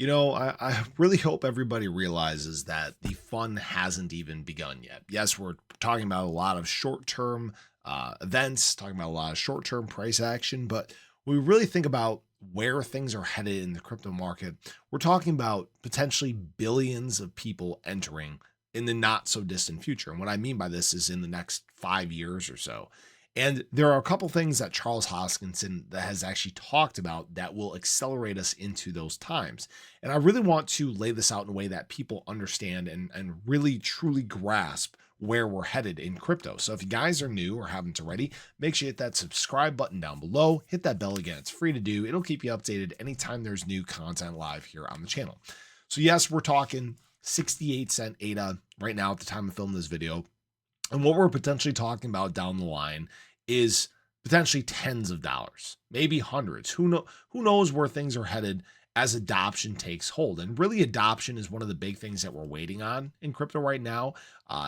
I really hope everybody realizes that the fun hasn't even begun yet. Yes, we're talking about a lot of short term events, talking about a lot of short term price action, but when we really think about where things are headed in the crypto market, we're talking about potentially billions of people entering in the not so distant future. And what I mean by this is in the next 5 years or so. And there are a couple things that Charles Hoskinson that has actually talked about that will accelerate us into those times. And I really want to lay this out in a way that people understand and really truly grasp where we're headed in crypto. So if you guys are new or haven't already, make sure you hit that subscribe button down below, hit that bell again. It's free to do. It'll keep you updated anytime there's new content live here on the channel. So yes, we're talking 68-cent ADA right now at the time of filming this video. And what we're potentially talking about down the line is potentially tens of dollars, maybe hundreds. Who knows where things are headed as adoption takes hold. And really, adoption is one of the big things that we're waiting on in crypto right now,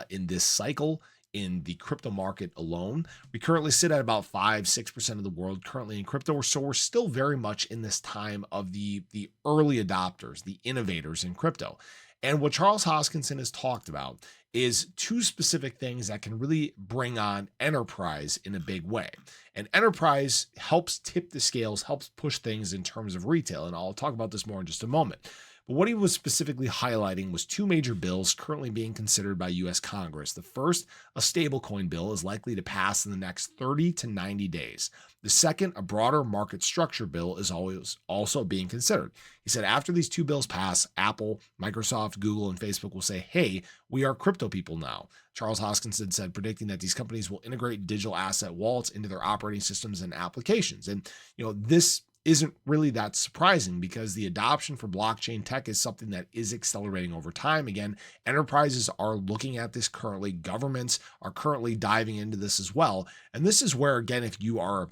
in this cycle. In the crypto market alone, we currently sit at about 5-6% of the world currently in crypto. So we're still very much in this time of the early adopters, the innovators in crypto. And what Charles Hoskinson has talked about is two specific things that can really bring on enterprise in a big way. And enterprise helps tip the scales, helps push things in terms of retail. And I'll talk about this more in just a moment. But what he was specifically highlighting was two major bills currently being considered by US Congress. The first, a stablecoin bill, is likely to pass in the next 30 to 90 days. The second, a broader market structure bill, is always also being considered. He said after these two bills pass, Apple, Microsoft, Google, and Facebook will say, hey, we are crypto people now. Charles Hoskinson said, predicting that these companies will integrate digital asset wallets into their operating systems and applications. And, this isn't really that surprising because the adoption for blockchain tech is something that is accelerating over time. Again, enterprises are looking at this currently. Governments are currently diving into this as well. And this is where, again, if you are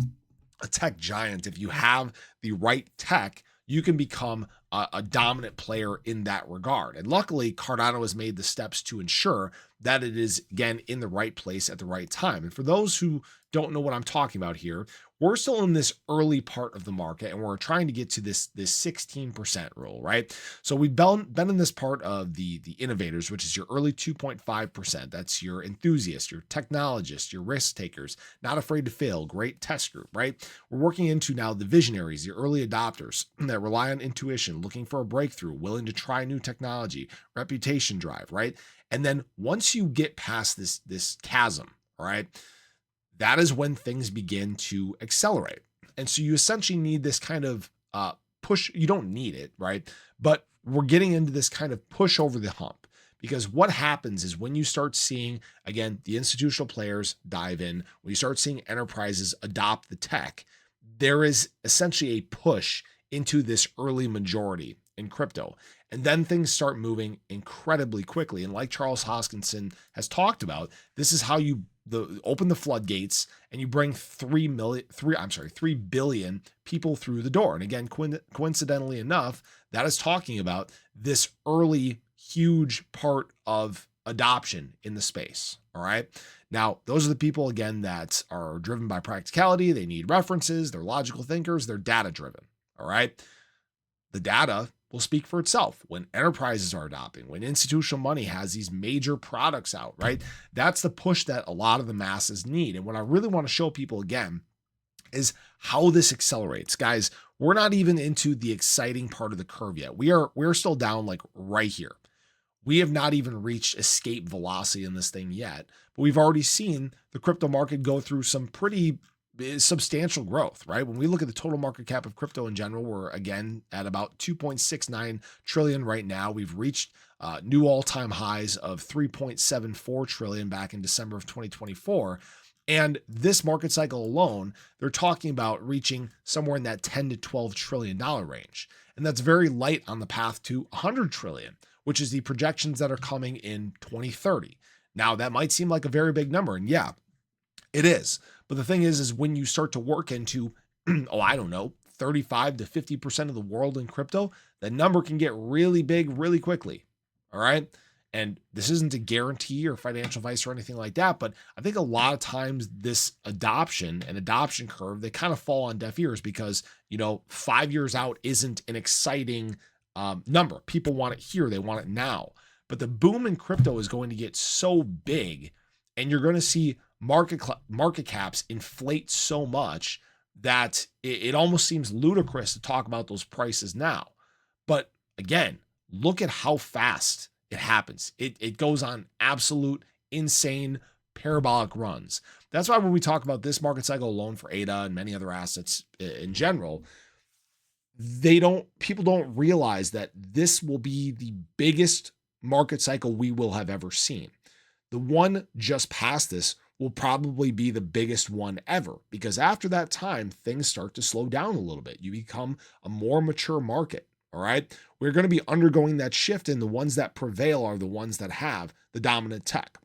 a tech giant, if you have the right tech, you can become a dominant player in that regard. And luckily, Cardano has made the steps to ensure that it is, again, in the right place at the right time. And for those who don't know what I'm talking about here, we're still in this early part of the market and we're trying to get to this 16% rule, right? So we've been in this part of the innovators, which is your early 2.5%. That's your enthusiasts, your technologists, your risk takers, not afraid to fail, great test group, right? We're working into now the visionaries, your early adopters that rely on intuition, looking for a breakthrough, willing to try new technology, reputation drive, right? And then once you get past this chasm, all right, that is when things begin to accelerate. And so you essentially need this kind of push. You don't need it, right? But we're getting into this kind of push over the hump, because what happens is when you start seeing, again, the institutional players dive in, when you start seeing enterprises adopt the tech, there is essentially a push into this early majority in crypto. And then things start moving incredibly quickly. And like Charles Hoskinson has talked about, this is how you open the floodgates and you bring 3 billion people through the door. And again, coincidentally enough, that is talking about this early, huge part of adoption in the space. All right. Now, those are the people, again, that are driven by practicality. They need references. They're logical thinkers. They're data driven. All right. The data will speak for itself when enterprises are adopting, when institutional money has these major products out, right? That's the push that a lot of the masses need. And what I really want to show people again is how this accelerates. Guys, we're not even into the exciting part of the curve yet. We're still down like right here. We have not even reached escape velocity in this thing yet, but we've already seen the crypto market go through some pretty substantial growth, right? When we look at the total market cap of crypto in general, we're again at about 2.69 trillion right now. We've reached new all-time highs of 3.74 trillion back in December of 2024. And this market cycle alone, they're talking about reaching somewhere in that 10 to 12 trillion dollar range. And that's very light on the path to 100 trillion, which is the projections that are coming in 2030. Now, that might seem like a very big number, and yeah, it is. But the thing is when you start to work into, 35 to 50% of the world in crypto, that number can get really big really quickly. All right. And this isn't a guarantee or financial advice or anything like that. But I think a lot of times this adoption curve, they kind of fall on deaf ears because, 5 years out isn't an exciting number. People want it here. They want it now. But the boom in crypto is going to get so big, and you're going to see market caps inflate so much that it almost seems ludicrous to talk about those prices now. But again, look at how fast it happens. It goes on absolute insane parabolic runs. That's why when we talk about this market cycle alone for ADA and many other assets in general, people don't realize that this will be the biggest market cycle we will have ever seen. The one just past this will probably be the biggest one ever, because after that time, things start to slow down a little bit. You become a more mature market. All right. We're going to be undergoing that shift, and the ones that prevail are the ones that have the dominant tech,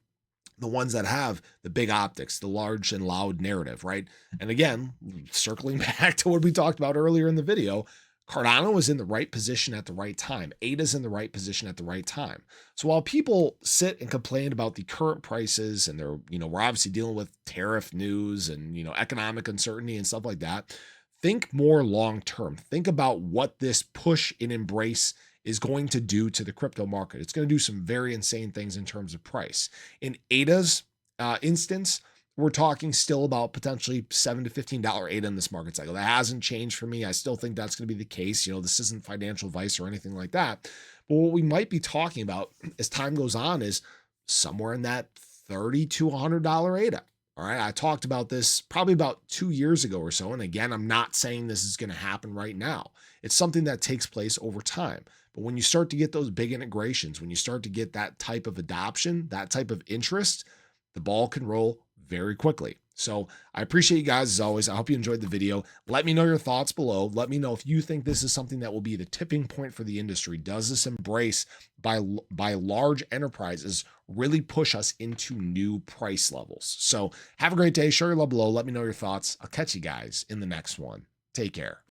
the ones that have the big optics, the large and loud narrative, right? And again, circling back to what we talked about earlier in the video, Cardano is in the right position at the right time. ADA's in the right position at the right time. So while people sit and complain about the current prices, and they're, we're obviously dealing with tariff news and, economic uncertainty and stuff like that, think more long-term. Think about what this push in embrace is going to do to the crypto market. It's going to do some very insane things in terms of price. In ADA's instance, we're talking still about potentially $7 to $15 ADA in this market cycle. That hasn't changed for me. I still think that's going to be the case. This isn't financial advice or anything like that. But what we might be talking about as time goes on is somewhere in that $30 to $100 ADA. All right. I talked about this probably about 2 years ago or so. And again, I'm not saying this is going to happen right now. It's something that takes place over time. But when you start to get those big integrations, when you start to get that type of adoption, that type of interest, the ball can roll very quickly. So I appreciate you guys as always. I hope you enjoyed the video. Let me know your thoughts below. Let me know if you think this is something that will be the tipping point for the industry. Does this embrace by large enterprises really push us into new price levels? So have a great day. Show your love below. Let me know your thoughts. I'll catch you guys in the next one. Take care.